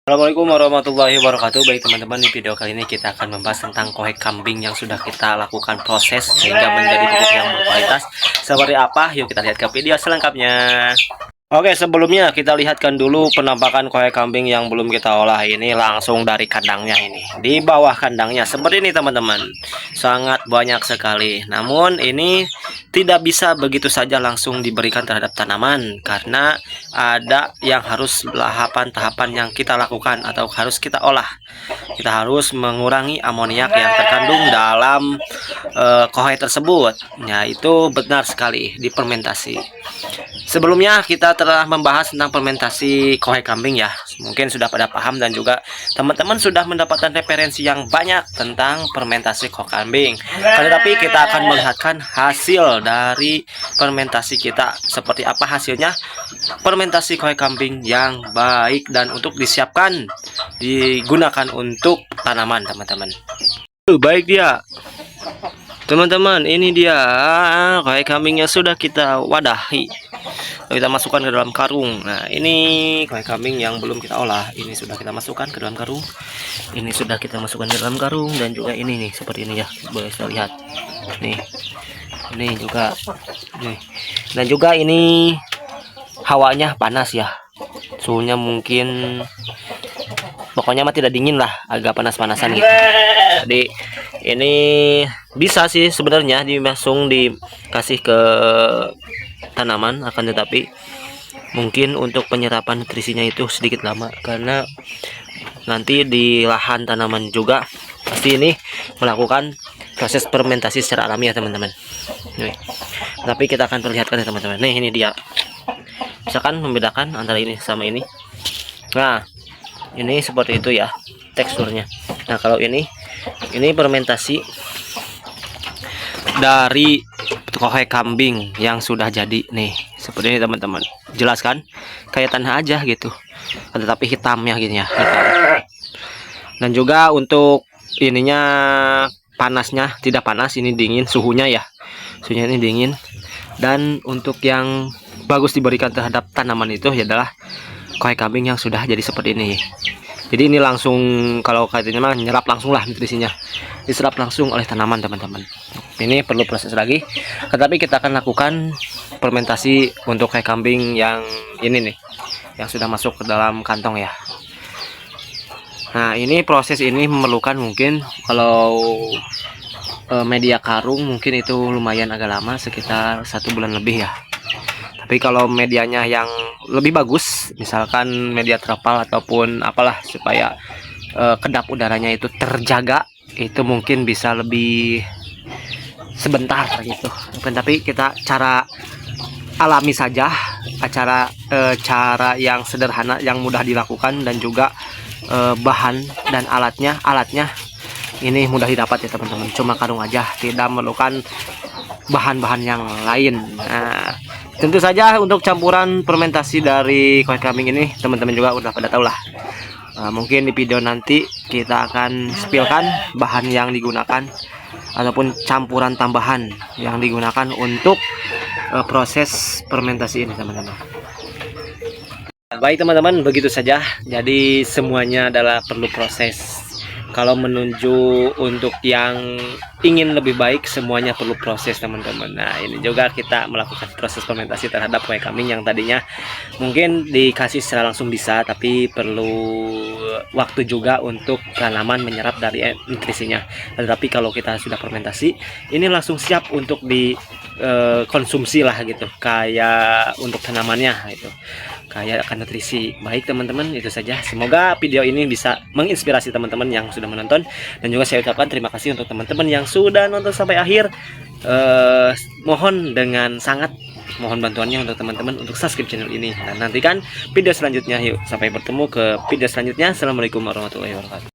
Assalamualaikum warahmatullahi wabarakatuh. Baik teman-teman, di video kali ini kita akan membahas tentang kohek kambing yang sudah kita lakukan proses sehingga menjadi pupuk yang berkualitas. Seperti apa? Yuk kita lihat ke video selengkapnya. Oke, sebelumnya kita lihatkan dulu penampakan kohek kambing yang belum kita olah. Ini langsung dari kandangnya ini. Di bawah kandangnya seperti ini teman-teman. Sangat banyak sekali. Namun ini tidak bisa begitu saja langsung diberikan terhadap tanaman, karena ada yang harus tahapan-tahapan yang kita lakukan atau harus kita olah. Kita harus mengurangi amoniak yang terkandung dalam kohek tersebut. Ya, itu benar sekali di fermentasi. Sebelumnya kita telah membahas tentang fermentasi kohek kambing ya. Mungkin sudah pada paham dan juga teman-teman sudah mendapatkan referensi yang banyak tentang fermentasi kohek kambing. Tetapi kita akan melihatkan hasil dari fermentasi kita. Seperti apa hasilnya fermentasi kohek kambing yang baik dan untuk disiapkan digunakan untuk tanaman teman-teman. Baik dia. Teman-teman, ini dia kohek kambingnya sudah kita wadahi. Kita masukkan ke dalam karung. Nah, ini kohek kambing yang belum kita olah. Ini sudah kita masukkan ke dalam karung. Ini sudah kita masukkan ke dalam karung, dan juga ini nih seperti ini ya. Boleh kita lihat. Nih. Ini juga. Nih. Dan juga ini hawanya panas ya. Suhunya mungkin pokoknya mah tidak dingin lah, agak panas-panasan gitu. Jadi ini bisa sih sebenarnya langsung dikasih ke tanaman, akan tetapi mungkin untuk penyerapan nutrisinya itu sedikit lama, karena nanti di lahan tanaman juga pasti ini melakukan proses fermentasi secara alami ya teman-teman. Tapi kita akan perlihatkan ya teman-teman. Nih, ini dia. Misalkan membedakan antara ini sama ini. Nah, ini seperti itu ya teksturnya. Nah, kalau ini fermentasi dari kohek kambing yang sudah jadi nih, seperti ini teman-teman. Jelas kan? Kayak tanah aja gitu, tetapi hitamnya gini ya, hitam. Dan juga untuk ininya panasnya tidak panas, ini dingin suhunya ya. Suhunya ini dingin. Dan untuk yang bagus diberikan terhadap tanaman itu adalah kohek kambing yang sudah jadi seperti ini. Jadi ini langsung, kalau katanya mah nyerap langsung lah nutrisinya, diserap langsung oleh tanaman teman-teman. Ini perlu proses lagi, tetapi kita akan lakukan fermentasi untuk kohek kambing yang ini nih, yang sudah masuk ke dalam kantong ya. Nah, ini proses ini memerlukan mungkin kalau media karung mungkin itu lumayan agak lama, sekitar 1 bulan lebih ya. Tapi kalau medianya yang lebih bagus, misalkan media terpal ataupun apalah, supaya kedap udaranya itu terjaga, itu mungkin bisa lebih sebentar gitu. Tapi kita cara alami saja, cara yang sederhana, yang mudah dilakukan, dan juga bahan dan alatnya ini mudah didapat ya teman-teman. Cuma karung aja, tidak memerlukan bahan-bahan yang lain. Nah, tentu saja untuk campuran fermentasi dari kohek kambing ini teman-teman juga udah pada tahu lah. Mungkin di video nanti kita akan spillkan bahan yang digunakan ataupun campuran tambahan yang digunakan untuk proses fermentasi ini teman-teman. Baik teman-teman, begitu saja. Jadi semuanya adalah perlu proses. Kalau menuju untuk yang ingin lebih baik, semuanya perlu proses teman-teman. Nah, ini juga kita melakukan proses fermentasi terhadap kohek kambing yang tadinya mungkin dikasih secara langsung bisa, tapi perlu waktu juga untuk tanaman menyerap dari nutrisinya. Tetapi kalau kita sudah fermentasi, ini langsung siap untuk dikonsumsi lah gitu, kayak untuk tanamannya itu, kayak akan nutrisi. Baik teman-teman, itu saja. Semoga video ini bisa menginspirasi teman-teman yang sudah menonton, dan juga saya ucapkan terima kasih untuk teman-teman yang sudah nonton sampai akhir. Mohon dengan sangat mohon bantuannya untuk teman-teman untuk subscribe channel ini, dan nantikan video selanjutnya. Yuk, sampai bertemu ke video selanjutnya. Assalamualaikum warahmatullahi wabarakatuh.